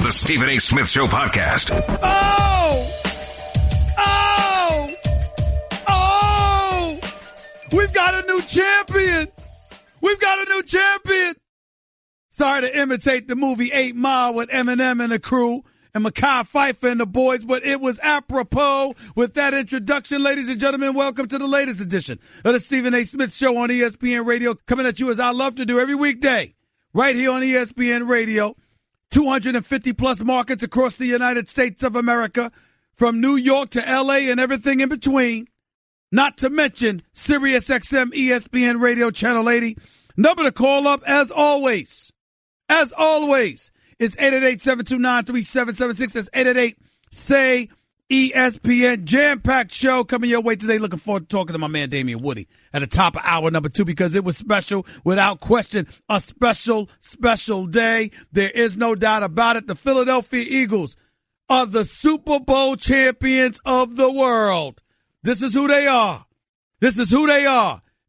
The Stephen A. Smith Show podcast. We've got a new champion. Sorry to imitate the movie 8 Mile with Eminem and the crew and Mekhi Phifer and the boys, but it was apropos with that introduction. Ladies and gentlemen, welcome to the latest edition of the Stephen A. Smith Show on ESPN Radio, coming at you as I love to do every weekday, right here on ESPN Radio. 250-plus markets across the United States of America, from New York to L.A. and everything in between, not to mention Sirius XM ESPN Radio Channel 80. Number to call up, as always, is 888-729-3776. That's 888-SAY-ESPN. Jam-packed show coming your way today. Looking forward to talking to my man Damian Woody at the top of hour number 2, because it was special, without question, a special, special day. There is no doubt about it. The Philadelphia Eagles are the Super Bowl champions of the world. This is who they are.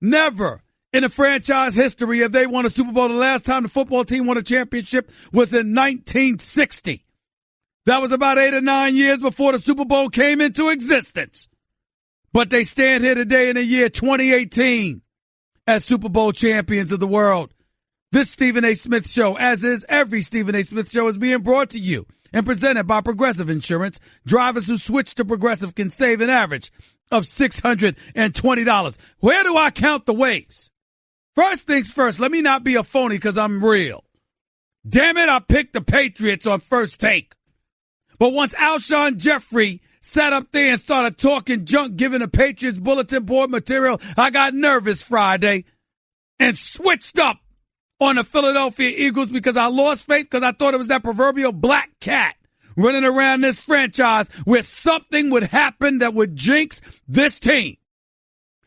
Never in the franchise history have they won a Super Bowl. The last time the football team won a championship was in 1960. That was about 8 or 9 years before the Super Bowl came into existence. But they stand here today in the year 2018 as Super Bowl champions of the world. This Stephen A. Smith Show, as is every Stephen A. Smith Show, is being brought to you and presented by Progressive Insurance. Drivers who switch to Progressive can save an average of $620. Where do I count the ways? First things first, let me not be a phony because I'm real. Damn it, I picked the Patriots on First Take. But once Alshon Jeffrey sat up there and started talking junk, giving the Patriots bulletin board material, I got nervous Friday and switched up on the Philadelphia Eagles because I lost faith, because I thought it was that proverbial black cat running around this franchise where something would happen that would jinx this team.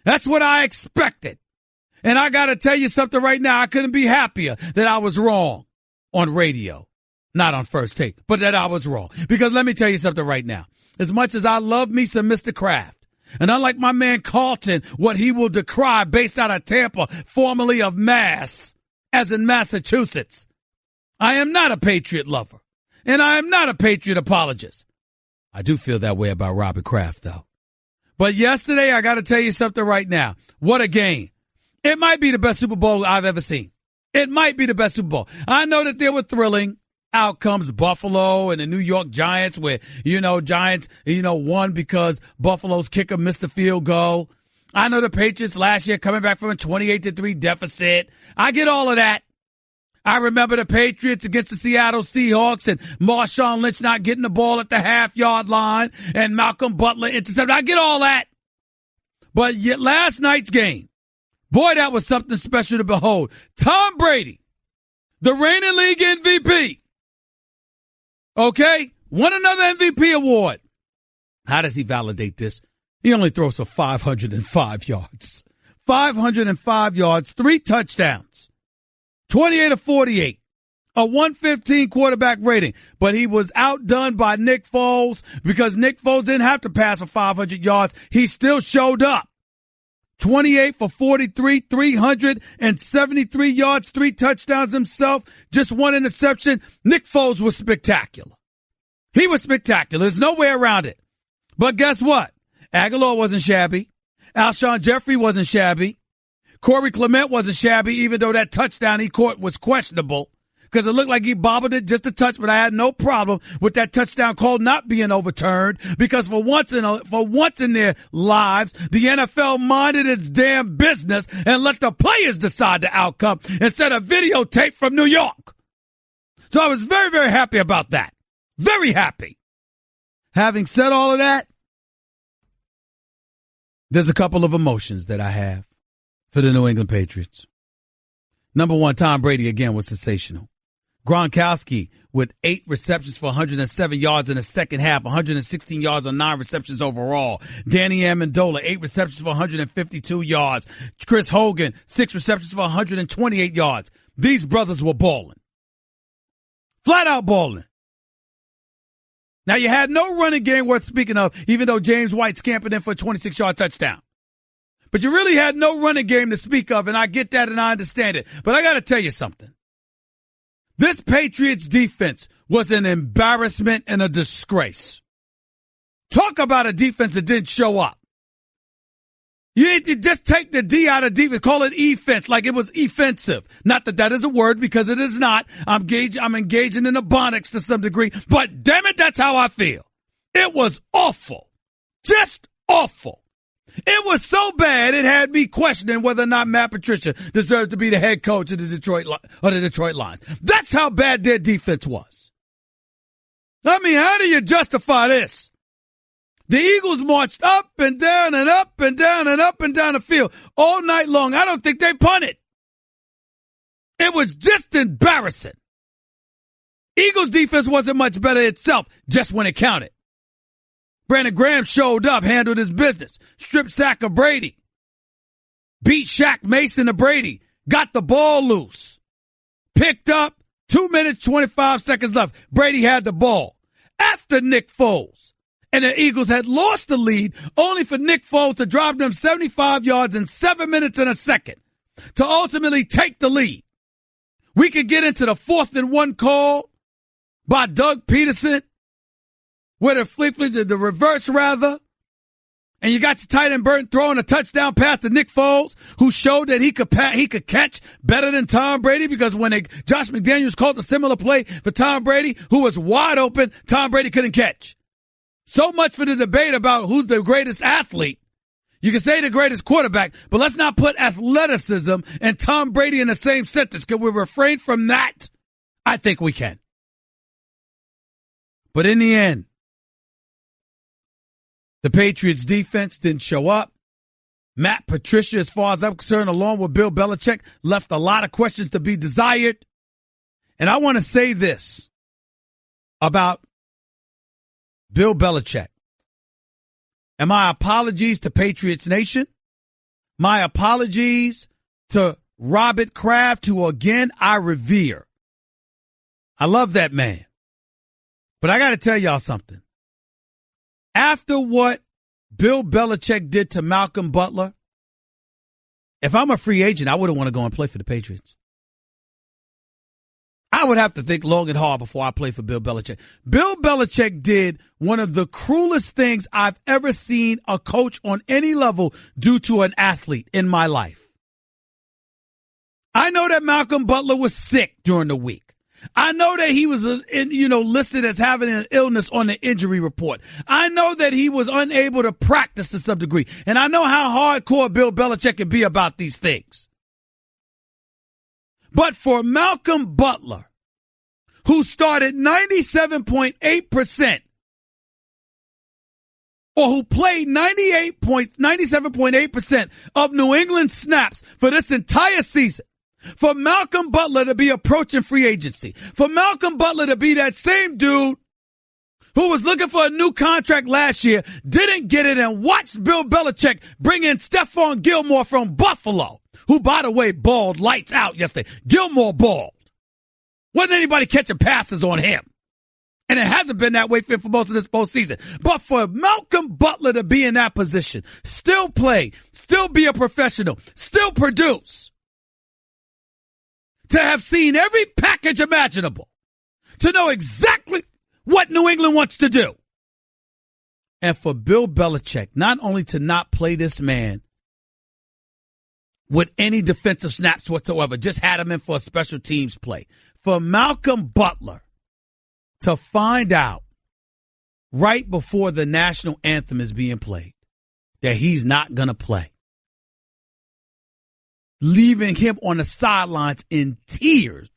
That's what I expected. And I got to tell you something right now. I couldn't be happier that I was wrong on radio. Not on First Take, but that I was wrong. Because let me tell you something right now. As much as I love me some Mr. Kraft, and unlike my man Carlton, what he will decry based out of Tampa, formerly of Mass, as in Massachusetts, I am not a Patriot lover, and I am not a Patriot apologist. I do feel that way about Robert Kraft, though. But yesterday, I got to tell you something right now. What a game. It might be the best Super Bowl I've ever seen. It might be the best Super Bowl. I know that there were thrilling outcomes, Buffalo and the New York Giants, where, Giants, won because Buffalo's kicker missed the field goal. I know the Patriots last year coming back from a 28-3 deficit. I get all of that. I remember the Patriots against the Seattle Seahawks and Marshawn Lynch not getting the ball at the half-yard line and Malcolm Butler intercepted. I get all that. But yet last night's game, boy, that was something special to behold. Tom Brady, the reigning league MVP, okay, won another MVP award. How does he validate this? He only throws for 505 yards. 505 yards, 3 touchdowns, 28 of 48, a 115 quarterback rating. But he was outdone by Nick Foles because Nick Foles didn't have to pass for 500 yards. He still showed up. 28 for 43, 373 yards, 3 touchdowns himself, just 1 interception. Nick Foles was spectacular. He was spectacular. There's no way around it. But guess what? Aguilar wasn't shabby. Alshon Jeffrey wasn't shabby. Corey Clement wasn't shabby, even though that touchdown he caught was questionable because it looked like he bobbled it just a touch, but I had no problem with that touchdown call not being overturned because for once in their lives, the NFL minded its damn business and let the players decide the outcome instead of videotape from New York. So I was very, very happy about that. Very happy. Having said all of that, there's a couple of emotions that I have for the New England Patriots. Number one, Tom Brady again was sensational. Gronkowski with 8 receptions for 107 yards in the second half, 116 yards on 9 receptions overall. Danny Amendola, 8 receptions for 152 yards. Chris Hogan, 6 receptions for 128 yards. These brothers were balling. Flat out balling. Now, you had no running game worth speaking of, even though James White scampered in for a 26-yard touchdown. But you really had no running game to speak of, and I get that and I understand it. But I got to tell you something. This Patriots defense was an embarrassment and a disgrace. Talk about a defense that didn't show up. You just take the D out of defense, call it offense, like it was offensive. Not that that is a word, because it is not. I'm engaging in ebonics to some degree, but damn it, that's how I feel. It was awful. Just awful. It was so bad, it had me questioning whether or not Matt Patricia deserved to be the head coach of the Detroit Lions. That's how bad their defense was. I mean, how do you justify this? The Eagles marched up and down and up and down and up and down the field all night long. I don't think they punted. It was just embarrassing. Eagles defense wasn't much better itself just when it counted. Brandon Graham showed up, handled his business, strip sack of Brady, beat Shaq Mason of Brady, got the ball loose, picked up, 2 minutes, 25 seconds left. Brady had the ball. After Nick Foles. And the Eagles had lost the lead, only for Nick Foles to drive them 75 yards in 7 minutes and a second to ultimately take the lead. We could get into the 4th and 1 call by Doug Peterson, where the reverse rather, and you got your tight end Burton throwing a touchdown pass to Nick Foles, who showed that he could catch better than Tom Brady, because when Josh McDaniels called a similar play for Tom Brady, who was wide open, Tom Brady couldn't catch. So much for the debate about who's the greatest athlete. You can say the greatest quarterback, but let's not put athleticism and Tom Brady in the same sentence. Can we refrain from that? I think we can. But in the end, the Patriots defense didn't show up. Matt Patricia, as far as I'm concerned, along with Bill Belichick, left a lot of questions to be desired. And I want to say this about Bill Belichick. And my apologies to Patriots Nation. My apologies to Robert Kraft, who again I revere. I love that man. But I got to tell y'all something. After what Bill Belichick did to Malcolm Butler, if I'm a free agent, I wouldn't want to go and play for the Patriots. I would have to think long and hard before I play for Bill Belichick. Bill Belichick did one of the cruelest things I've ever seen a coach on any level do to an athlete in my life. I know that Malcolm Butler was sick during the week. I know that he was, listed as having an illness on the injury report. I know that he was unable to practice to some degree. And I know how hardcore Bill Belichick can be about these things. But for Malcolm Butler, who started 97.8%, or who played 97.8% of New England snaps for this entire season, for Malcolm Butler to be approaching free agency, for Malcolm Butler to be that same dude who was looking for a new contract last year, didn't get it, and watched Bill Belichick bring in Stephon Gilmore from Buffalo, who, by the way, balled lights out yesterday. Gilmore balled. Wasn't anybody catching passes on him. And it hasn't been that way for most of this postseason. But for Malcolm Butler to be in that position, still play, still be a professional, still produce, to have seen every package imaginable, to know exactly what New England wants to do. And for Bill Belichick, not only to not play this man with any defensive snaps whatsoever, just had him in for a special teams play. For Malcolm Butler to find out right before the national anthem is being played that he's not going to play, leaving him on the sidelines in tears,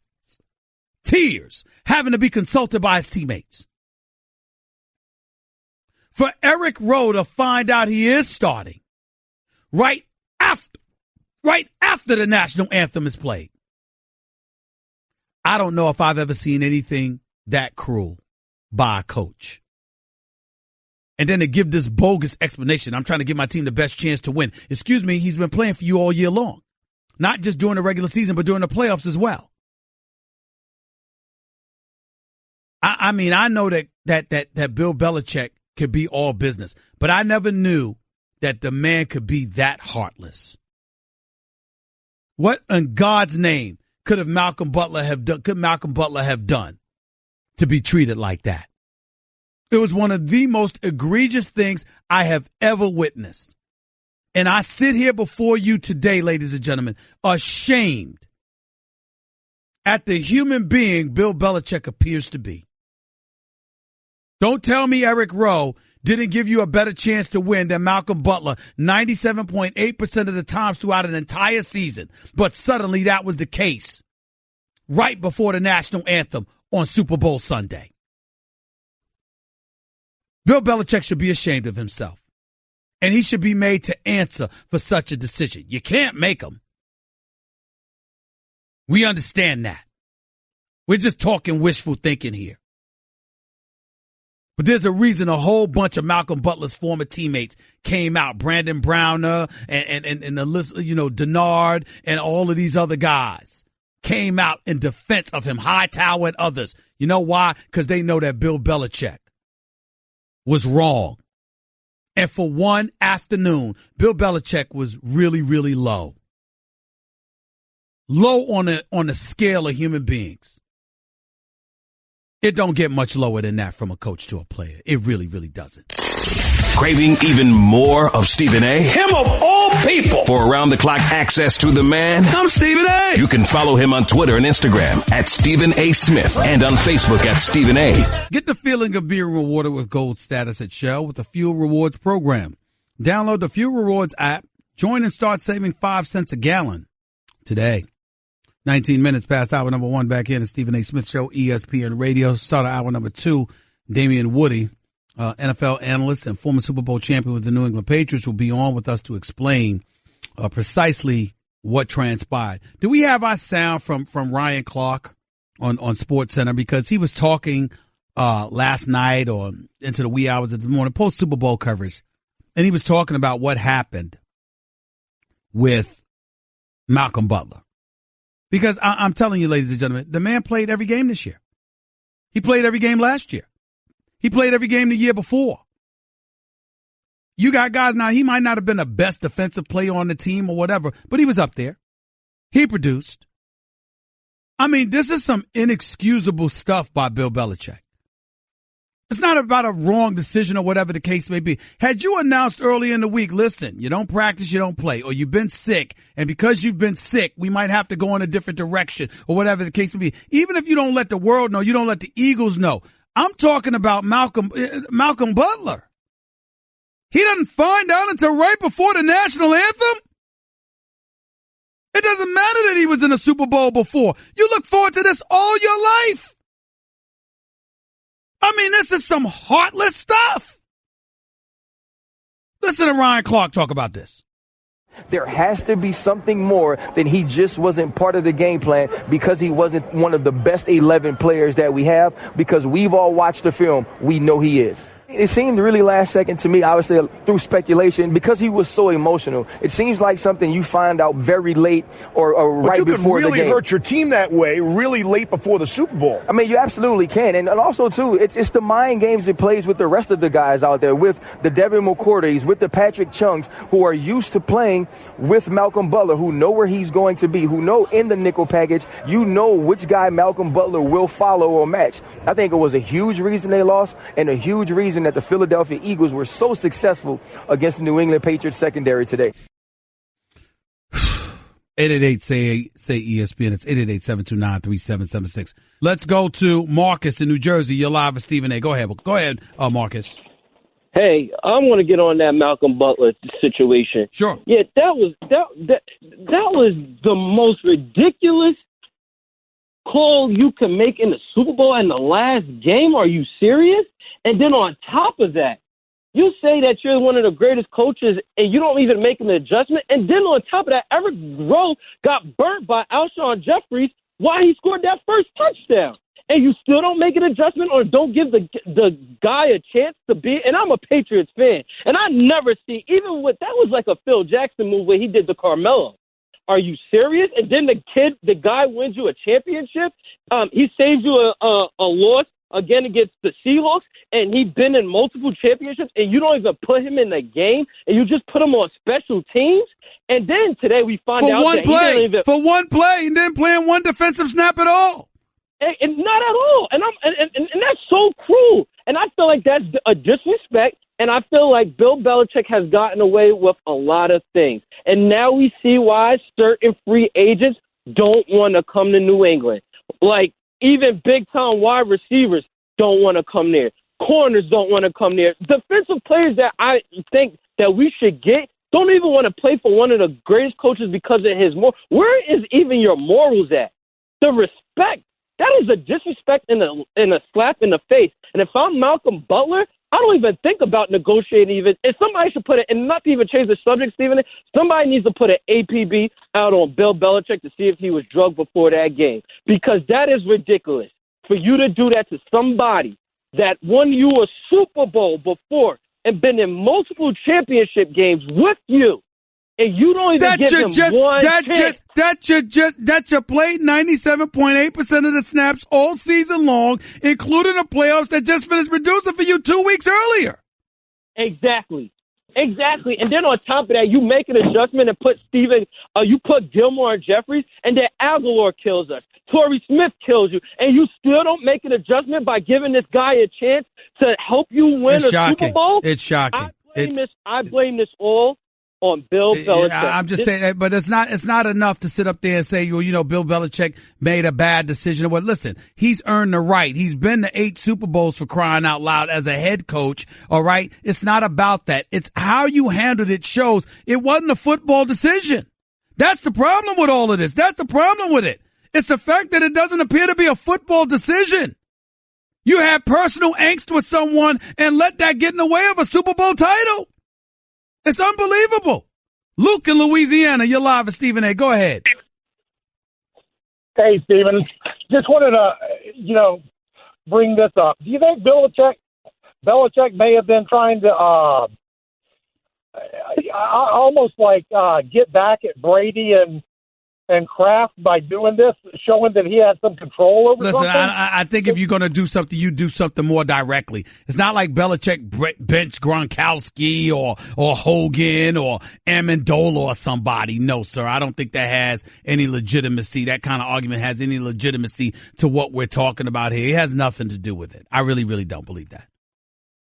having to be consulted by his teammates. For Eric Rowe to find out he is starting right after the national anthem is played. I don't know if I've ever seen anything that cruel by a coach. And then to give this bogus explanation, I'm trying to give my team the best chance to win. Excuse me, he's been playing for you all year long. Not just during the regular season, but during the playoffs as well. I mean, I know that Bill Belichick could be all business, but I never knew that the man could be that heartless. What in God's name could Malcolm Butler have done to be treated like that. It was one of the most egregious things I have ever witnessed. And I sit here before you today, ladies and gentlemen, ashamed at the human being Bill Belichick appears to be. Don't tell me Eric Rowe didn't give you a better chance to win than Malcolm Butler 97.8% of the times throughout an entire season. But suddenly that was the case right before the national anthem on Super Bowl Sunday. Bill Belichick should be ashamed of himself. And he should be made to answer for such a decision. You can't make him. We understand that. We're just talking wishful thinking here. But there's a reason a whole bunch of Malcolm Butler's former teammates came out. Brandon Browner and the list, Denard and all of these other guys came out in defense of him, Hightower and others. You know why? Because they know that Bill Belichick was wrong. And for one afternoon, Bill Belichick was really, really low. Low on the scale of human beings. It don't get much lower than that from a coach to a player. It really, really doesn't. Craving even more of Stephen A? Him of all people. For around-the-clock access to the man? I'm Stephen A. You can follow him on Twitter and Instagram at Stephen A. Smith and on Facebook at Stephen A. Get the feeling of being rewarded with gold status at Shell with the Fuel Rewards program. Download the Fuel Rewards app, join and start saving 5 cents a gallon today. 19 minutes past hour number 1 back in the Stephen A. Smith Show, ESPN Radio. Start of hour number 2, Damian Woody, NFL analyst and former Super Bowl champion with the New England Patriots, will be on with us to explain precisely what transpired. Do we have our sound from Ryan Clark on SportsCenter? Because he was talking last night or into the wee hours of the morning, post Super Bowl coverage, and he was talking about what happened with Malcolm Butler. Because I'm telling you, ladies and gentlemen, the man played every game this year. He played every game last year. He played every game the year before. You got guys now, he might not have been the best defensive player on the team or whatever, but he was up there. He produced. I mean, this is some inexcusable stuff by Bill Belichick. It's not about a wrong decision or whatever the case may be. Had you announced early in the week, listen, you don't practice, you don't play, or you've been sick, and because you've been sick, we might have to go in a different direction, or whatever the case may be. Even if you don't let the world know, you don't let the Eagles know. I'm talking about Malcolm Butler. He doesn't find out until right before the national anthem. It doesn't matter that he was in a Super Bowl before. You look forward to this all your life. I mean, this is some heartless stuff. Listen to Ryan Clark talk about this. There has to be something more than he just wasn't part of the game plan because he wasn't one of the best 11 players that we have, because we've all watched the film. We know he is. It seemed really last second to me, obviously through speculation, because he was so emotional. It seems like something you find out very late or right before the game. But you can really hurt your team that way really late before the Super Bowl. I mean, you absolutely can. And also, too, it's the mind games it plays with the rest of the guys out there, with the Devin McCourties, with the Patrick Chunks, who are used to playing with Malcolm Butler, who know where he's going to be, who know in the nickel package, you know which guy Malcolm Butler will follow or match. I think it was a huge reason they lost, and a huge reason that the Philadelphia Eagles were so successful against the New England Patriots secondary today. 888 say ESPN. It's 888-729-3776. Let's go to Marcus in New Jersey. You're live with Stephen A. Go ahead, Marcus. Hey, I want to get on that Malcolm Butler situation. Sure. Yeah, that was the most ridiculous call you can make in the Super Bowl in the last game. Are you serious? And then on top of that, you say that you're one of the greatest coaches and you don't even make an adjustment. And then on top of that, Eric Rowe got burnt by Alshon Jeffries while he scored that first touchdown. And you still don't make an adjustment or don't give the guy a chance to be. And I'm a Patriots fan. And I never see, even with, that was like a Phil Jackson move where he did the Carmelo. Are you serious? And then the guy wins you a championship. He saves you a loss again against the Seahawks, and he's been in multiple championships, and you don't even put him in the game, and you just put him on special teams. And then today we find out that he didn't even... For one play, and then playing one defensive snap at all. And not at all. And that's so cruel. And I feel like that's a disrespect. And I feel like Bill Belichick has gotten away with a lot of things. And now we see why certain free agents don't want to come to New England. Like, even big-time wide receivers don't want to come there. Corners don't want to come there. Defensive players that I think that we should get don't even want to play for one of the greatest coaches because of his morals. Where is even your morals at? The respect. That is a disrespect and a slap in the face. And if I'm Malcolm Butler, I don't even think about negotiating even. And somebody should put it, and not to even change the subject, Stephen, somebody needs to put an APB out on Bill Belichick to see if he was drugged before that game. Because that is ridiculous. For you to do that to somebody that won you a Super Bowl before and been in multiple championship games with you, and you don't even give him one chance. That you played 97.8% of the snaps all season long, including the playoffs that just finished reducing for you 2 weeks earlier. Exactly. And then on top of that, you make an adjustment and you put Gilmore and Jeffries, and then Aguilar kills us. Torrey Smith kills you, and you still don't make an adjustment by giving this guy a chance to help you win Super Bowl? It's shocking. I blame this all on Bill Belichick. I'm just saying that, but it's not enough to sit up there and say, well, Bill Belichick made a bad decision. Well, listen, he's earned the right. He's been to 8 Super Bowls, for crying out loud, as a head coach. All right. It's not about that. It's how you handled it shows it wasn't a football decision. That's the problem with all of this. That's the problem with it. It's the fact that it doesn't appear to be a football decision. You have personal angst with someone and let that get in the way of a Super Bowl title. It's unbelievable. Luke in Louisiana, you're live with Stephen A. Go ahead. Hey, Stephen. Just wanted to, bring this up. Do you think Belichick may have been trying to almost like get back at Brady and Kraft by doing this, showing that he had some control over something? Listen, I think if you're going to do something, you do something more directly. It's not like Belichick benched Gronkowski or Hogan or Amendola or somebody. No, sir. I don't think that has any legitimacy. That kind of argument has any legitimacy to what we're talking about here. It has nothing to do with it. I really, really don't believe that.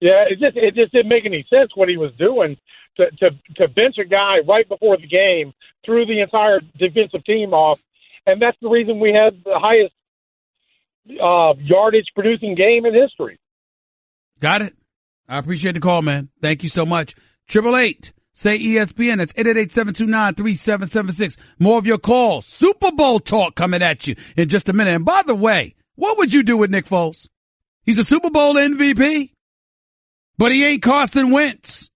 Yeah, it just didn't make any sense what he was doing to bench a guy right before the game, threw the entire defensive team off, and that's the reason we had the highest yardage producing game in history. Got it. I appreciate the call, man. Thank you so much. 888 say ESPN. That's 888-729-3776. More of your calls. Super Bowl talk coming at you in just a minute. And by the way, what would you do with Nick Foles? He's a Super Bowl MVP, but he ain't Carson Wentz.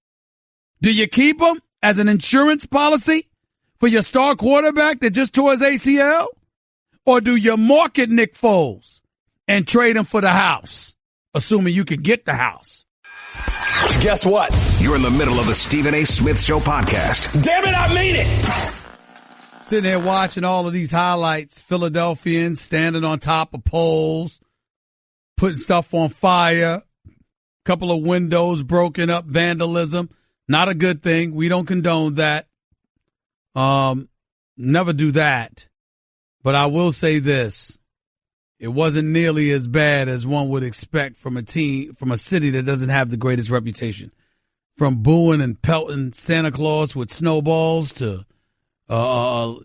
Do you keep him as an insurance policy for your star quarterback that just tore his ACL? Or do you market Nick Foles and trade him for the house, assuming you can get the house? Guess what? You're in the middle of the Stephen A. Smith Show podcast. Damn it, I mean it! Sitting there watching all of these highlights, Philadelphians standing on top of poles, putting stuff on fire, couple of windows broken up, vandalism. Not a good thing. We don't condone that. Never do that. But I will say this. It wasn't nearly as bad as one would expect from a city that doesn't have the greatest reputation. From booing and pelting Santa Claus with snowballs to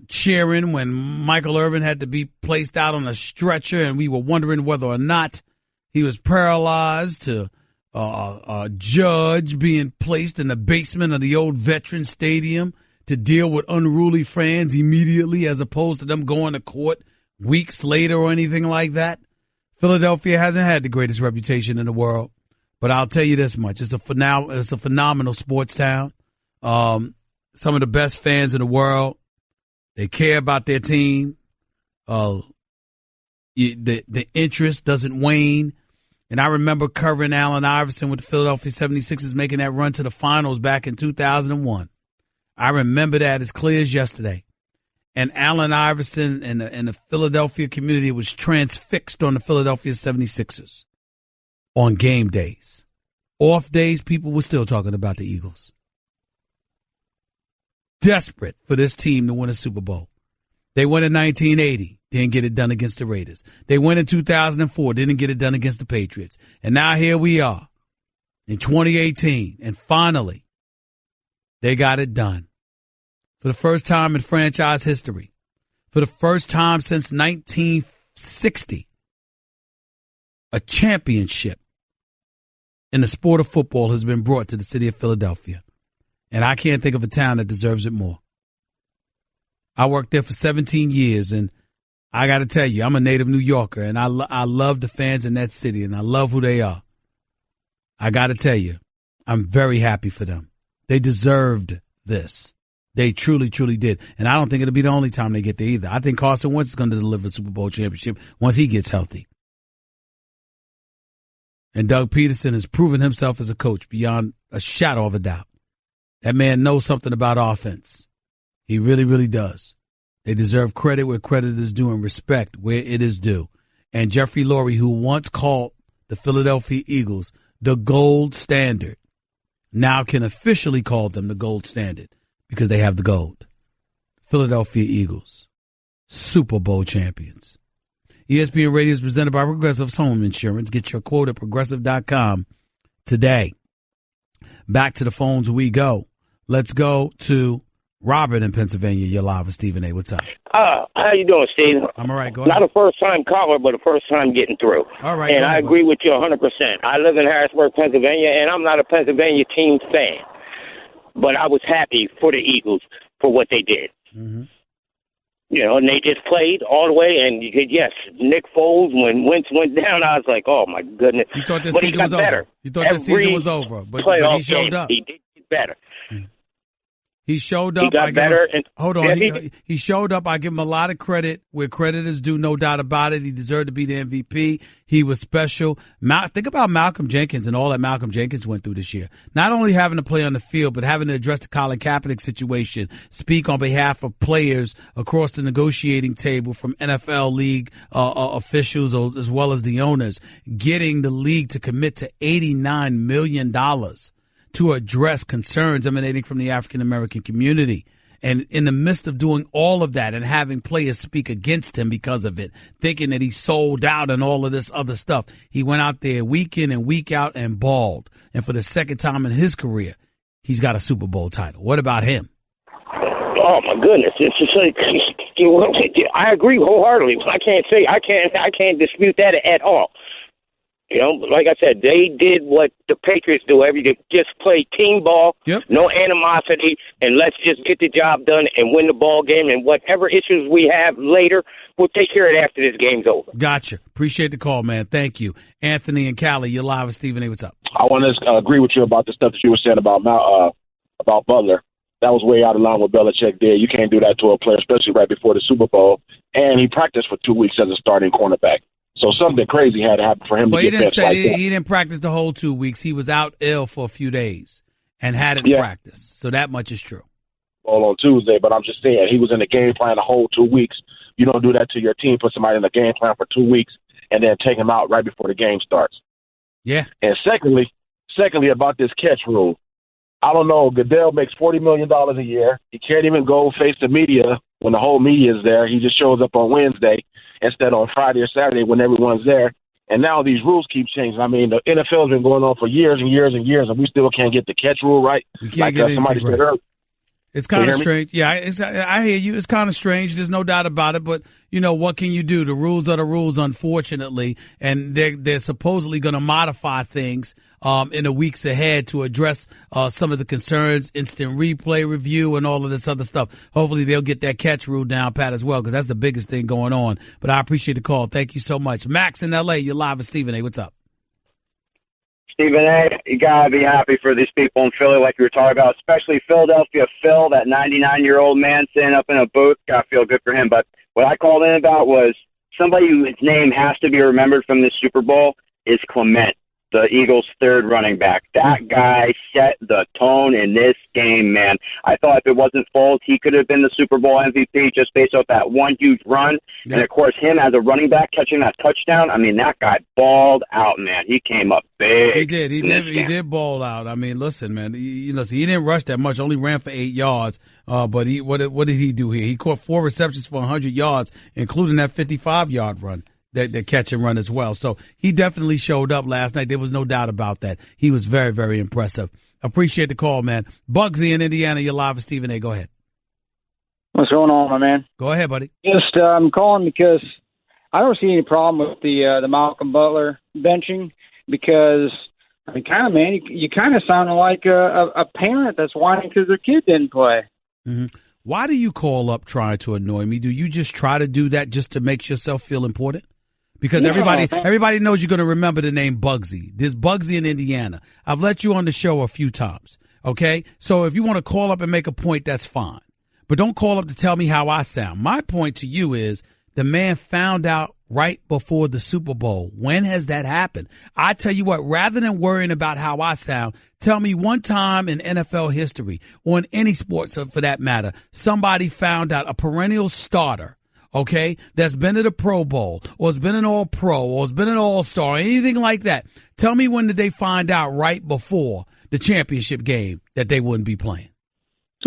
cheering when Michael Irvin had to be placed out on a stretcher and we were wondering whether or not he was paralyzed, to a judge being placed in the basement of the old Veterans Stadium to deal with unruly fans immediately, as opposed to them going to court weeks later or anything like that. Philadelphia hasn't had the greatest reputation in the world, but I'll tell you this much. It's a phenomenal sports town. Some of the best fans in the world. They care about their team. The interest doesn't wane. And I remember covering Allen Iverson with the Philadelphia 76ers making that run to the finals back in 2001. I remember that as clear as yesterday. And Allen Iverson and the Philadelphia community was transfixed on the Philadelphia 76ers on game days. Off days, people were still talking about the Eagles. Desperate for this team to win a Super Bowl. They went in 1980, didn't get it done against the Raiders. They went in 2004, didn't get it done against the Patriots. And now here we are in 2018, and finally, they got it done. For the first time in franchise history, for the first time since 1960, a championship in the sport of football has been brought to the city of Philadelphia. And I can't think of a town that deserves it more. I worked there for 17 years, and I got to tell you, I'm a native New Yorker, and I love the fans in that city, and I love who they are. I got to tell you, I'm very happy for them. They deserved this. They truly, truly did. And I don't think it'll be the only time they get there either. I think Carson Wentz is going to deliver a Super Bowl championship once he gets healthy. And Doug Peterson has proven himself as a coach beyond a shadow of a doubt. That man knows something about offense. He really, really does. They deserve credit where credit is due and respect where it is due. And Jeffrey Lurie, who once called the Philadelphia Eagles the gold standard, now can officially call them the gold standard because they have the gold. Philadelphia Eagles, Super Bowl champions. ESPN Radio is presented by Progressive's Home Insurance. Get your quote at Progressive.com today. Back to the phones we go. Let's go to Robert in Pennsylvania. You're live with Stephen A. What's up? How you doing, Steve? I'm all right. Go ahead. Not a first-time caller, but a first-time getting through. All right. And I agree with you 100%. I live in Harrisburg, Pennsylvania, and I'm not a Pennsylvania team fan. But I was happy for the Eagles for what they did. Mm-hmm. You know, and they just played all the way. And yes, Nick Foles, when Wentz went down, I was like, oh, my goodness. You thought this but season was over. You thought this season was over. But he showed up. He did get better. He showed up. He got better. Hold on. He showed up. I give him a lot of credit where credit is due, no doubt about it. He deserved to be the MVP. He was special. Think about Malcolm Jenkins and all that Malcolm Jenkins went through this year. Not only having to play on the field, but having to address the Colin Kaepernick situation, speak on behalf of players across the negotiating table from NFL league officials as well as the owners, getting the league to commit to $89 million to address concerns emanating from the African-American community. And in the midst of doing all of that and having players speak against him because of it, thinking that he sold out and all of this other stuff, he went out there week in and week out and balled. And for the second time in his career, he's got a Super Bowl title. What about him? Oh, my goodness. It's just like, I agree wholeheartedly. I can't dispute that at all. You know, like I said, they did what the Patriots do every day. Just play team ball, no animosity, and let's just get the job done and win the ball game. And whatever issues we have later, we'll take care of it after this game's over. Gotcha. Appreciate the call, man. Thank you. Anthony and Cali, you're live with Stephen A. What's up? I want to agree with you about the stuff that you were saying about Butler. That was way out of line what Belichick did. You can't do that to a player, especially right before the Super Bowl. And he practiced for 2 weeks as a starting cornerback. So something crazy had to happen for him to get benched like that. He didn't practice the whole 2 weeks. He was out ill for a few days and hadn't practiced. So that much is true. Well, on Tuesday, but I'm just saying he was in the game plan the whole 2 weeks. You don't do that to your team, put somebody in the game plan for 2 weeks, and then take him out right before the game starts. Yeah. And secondly about this catch rule, I don't know. Goodell makes $40 million a year. He can't even go face the media when the whole media is there. He just shows up on Wednesday instead on Friday or Saturday when everyone's there. And now these rules keep changing. I mean, the NFL has been going on for years and years and years, and we still can't get the catch rule right. We can't get somebody said earlier. It's kind of strange. Yeah, I hear you. It's kind of strange. There's no doubt about it. But, you know, what can you do? The rules are the rules, unfortunately. And they're supposedly going to modify things in the weeks ahead to address some of the concerns, instant replay review, and all of this other stuff. Hopefully they'll get that catch rule down pat as well, because that's the biggest thing going on. But I appreciate the call. Thank you so much. Max in L.A., you're live with Stephen A. What's up? Stephen A., you got to be happy for these people in Philly like you were talking about, especially Philadelphia Phil, that 99-year-old man sitting up in a booth. Got to feel good for him. But what I called in about was somebody whose name has to be remembered from this Super Bowl is Clement. the Eagles' third running back. That guy set the tone in this game, man. I thought if it wasn't Foles, he could have been the Super Bowl MVP just based off that one huge run. Yeah. And, of course, him as a running back catching that touchdown, I mean, that guy balled out, man. He came up big. He did ball out. I mean, listen, man, he didn't rush that much, only ran for 8 yards. But what did he do here? He caught 4 receptions for 100 yards, including that 55-yard run. The catch and run as well. So he definitely showed up last night. There was no doubt about that. He was very, very impressive. Appreciate the call, man. Bugsy in Indiana, you're live with Stephen A. Go ahead. What's going on, my man? Go ahead, buddy. Just I'm calling because I don't see any problem with the Malcolm Butler benching because, I mean, kind of, man, you kind of sound like a parent that's whining because their kid didn't play. Mm-hmm. Why do you call up trying to annoy me? Do you just try to do that just to make yourself feel important? Because everybody knows you're going to remember the name Bugsy. There's Bugsy in Indiana. I've let you on the show a few times, okay? So if you want to call up and make a point, that's fine. But don't call up to tell me how I sound. My point to you is the man found out right before the Super Bowl. When has that happened? I tell you what, rather than worrying about how I sound, tell me one time in NFL history or in any sports for that matter, somebody found out, a perennial starter, okay, that's been at a Pro Bowl or has been an All-Pro or has been an All-Star, anything like that. Tell me when did they find out right before the championship game that they wouldn't be playing?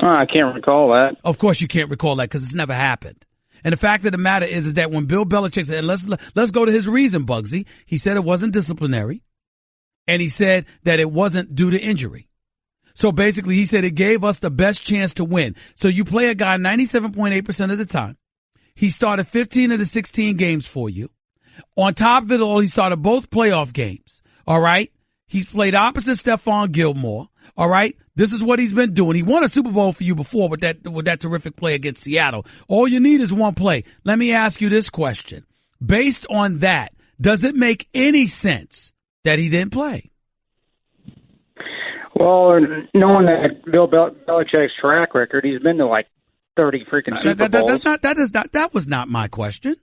I can't recall that. Of course you can't recall that because it's never happened. And the fact of the matter is that when Bill Belichick said, and let's go to his reason, Bugsy, he said it wasn't disciplinary, and he said that it wasn't due to injury. So basically he said it gave us the best chance to win. So you play a guy 97.8% of the time. He started 15 of the 16 games for you. On top of it all, he started both playoff games. All right. He's played opposite Stephon Gilmore. All right. This is what he's been doing. He won a Super Bowl for you before with that terrific play against Seattle. All you need is one play. Let me ask you this question. Based on that, does it make any sense that he didn't play? Well, knowing that Bill Belichick's track record, he's been to like 30 freaking Super Bowls. That was not my question.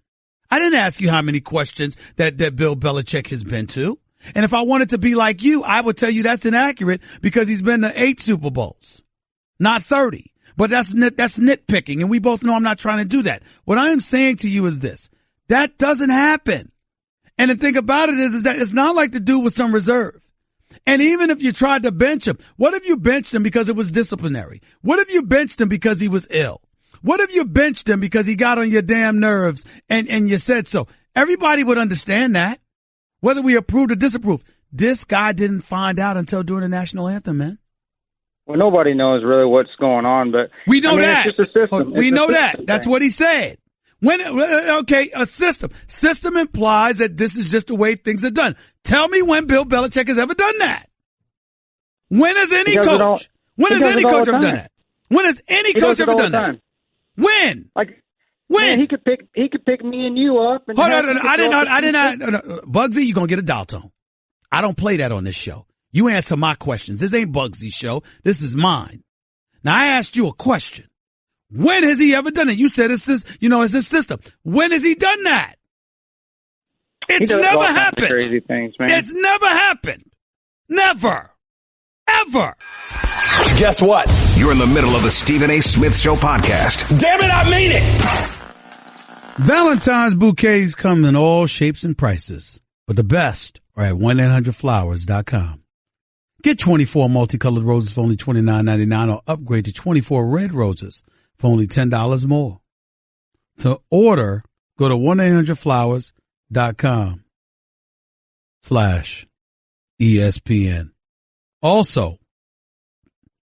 I didn't ask you how many questions that Bill Belichick has been to. And if I wanted to be like you, I would tell you that's inaccurate because he's been to 8 Super Bowls, not 30. But that's nitpicking, and we both know I'm not trying to do that. What I am saying to you is this. That doesn't happen. And the thing about it is that it's not like the dude with some reserve. And even if you tried to bench him, what if you benched him because it was disciplinary? What if you benched him because he was ill? What if you benched him because he got on your damn nerves and you said so? Everybody would understand that, whether we approved or disapproved. This guy didn't find out until during the national anthem, man. Well, nobody knows really what's going on, but we know that. It's just a system. We know that. That's what he said. A system. System implies that this is just the way things are done. Tell me when Bill Belichick has ever done that. When has any coach? When has any coach ever done that? When has any coach ever done that? When? When? Man, he could pick me and you up. And hold on, I did not. Bugsy, you're going to get a dial tone. I don't play that on this show. You answer my questions. This ain't Bugsy's show. This is mine. Now, I asked you a question. When has he ever done it? You said it's his system. When has he done that? It's never happened. Crazy things, man. It's never happened. Never. Ever. Guess what? You're in the middle of the Stephen A. Smith Show podcast. Damn it, I mean it. Valentine's bouquets come in all shapes and prices, but the best are at 1-800-Flowers.com. Get 24 multicolored roses for only $29.99 or upgrade to 24 red roses for only $10 more. To order, go to 1-800-Flowers.com/ESPN. Also,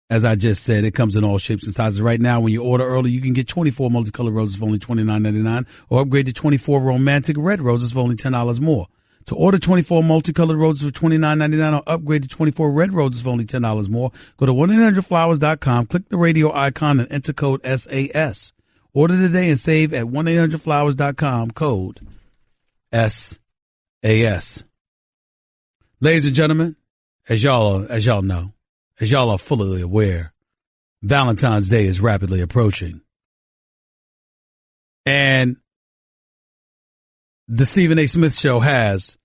as I just said, it comes in all shapes and sizes. Right now, when you order early, you can get 24 multicolored roses for only $29.99 or upgrade to 24 romantic red roses for only $10 more. To order 24 multicolored roses for $29.99 or upgrade to 24 red roses for only $10 more, go to 1-800-Flowers.com, click the radio icon, and enter code SAS. Order today and save at 1-800-Flowers.com, code SAS. Ladies and gentlemen, as y'all know, as y'all are fully aware, Valentine's Day is rapidly approaching. And the Stephen A. Smith Show has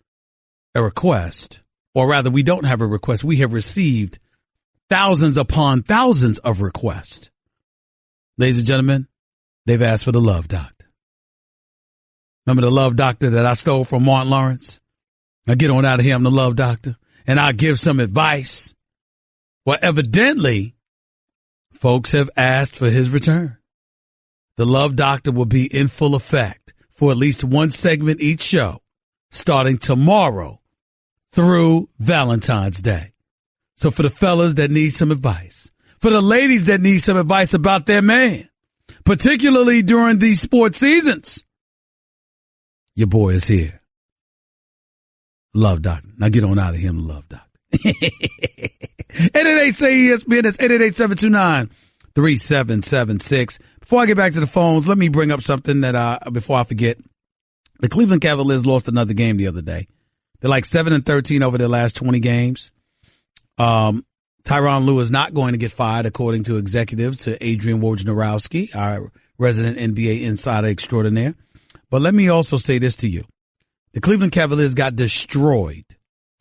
a request Or rather, we don't have a request. We have received thousands upon thousands of requests. Ladies and gentlemen, they've asked for the Love Doctor. Remember the Love Doctor that I stole from Martin Lawrence? Now get on out of here, I'm the Love Doctor. And I'll give some advice. Well, evidently, folks have asked for his return. The Love Doctor will be in full effect for at least one segment each show, starting tomorrow through Valentine's Day. So for the fellas that need some advice, for the ladies that need some advice about their man, particularly during these sports seasons, your boy is here. Love Doctor. Now get on out of him, Love Doctor. 888-SAY-ESPN. That's 888-729-3776. Before I get back to the phones, let me bring up something that before I forget. The Cleveland Cavaliers lost another game the other day. They're like 7-13 over their last 20 games. Tyronn Lue is not going to get fired, according to executives, to Adrian Wojnarowski, our resident NBA insider extraordinaire. But let me also say this to you. The Cleveland Cavaliers got destroyed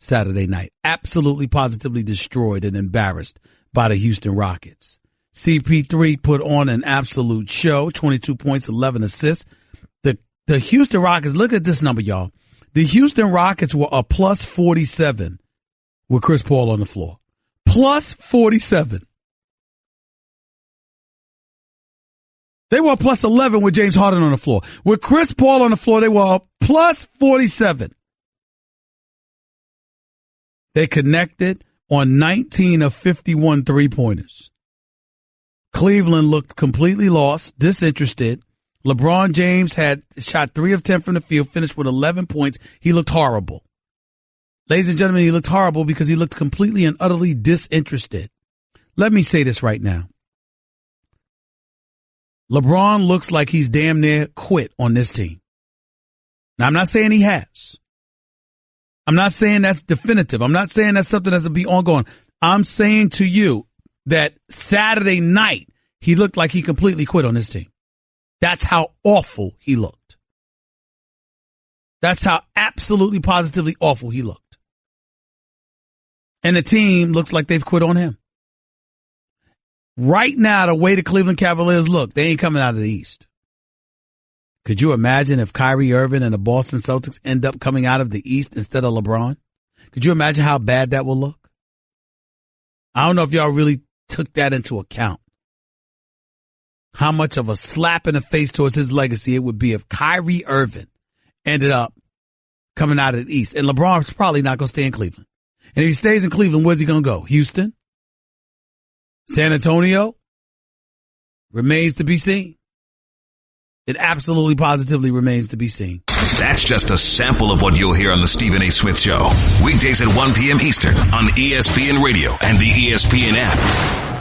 Saturday night. Absolutely, positively destroyed and embarrassed by the Houston Rockets. CP3 put on an absolute show, 22 points, 11 assists. The Houston Rockets, look at this number, y'all. The Houston Rockets were a plus 47 with Chris Paul on the floor. Plus 47. They were a plus 11 with James Harden on the floor. With Chris Paul on the floor, they were a plus 47. They connected on 19 of 51 three-pointers. Cleveland looked completely lost, disinterested. LeBron James had shot 3 of 10 from the field, finished with 11 points. He looked horrible. Ladies and gentlemen, he looked horrible because he looked completely and utterly disinterested. Let me say this right now. LeBron looks like he's damn near quit on this team. Now, I'm not saying he has. I'm not saying that's definitive. I'm not saying that's something that's to be ongoing. I'm saying to you that Saturday night, he looked like he completely quit on this team. That's how awful he looked. That's how absolutely positively awful he looked. And the team looks like they've quit on him. Right now, the way the Cleveland Cavaliers look, they ain't coming out of the East. Could you imagine if Kyrie Irving and the Boston Celtics end up coming out of the East instead of LeBron? Could you imagine how bad that will look? I don't know if y'all really took that into account. How much of a slap in the face towards his legacy it would be if Kyrie Irving ended up coming out of the East. And LeBron's probably not going to stay in Cleveland. And if he stays in Cleveland, where's he going to go? Houston? San Antonio? Remains to be seen. It absolutely positively remains to be seen. That's just a sample of what you'll hear on the Stephen A. Smith Show. Weekdays at 1 p.m. Eastern on ESPN Radio and the ESPN app.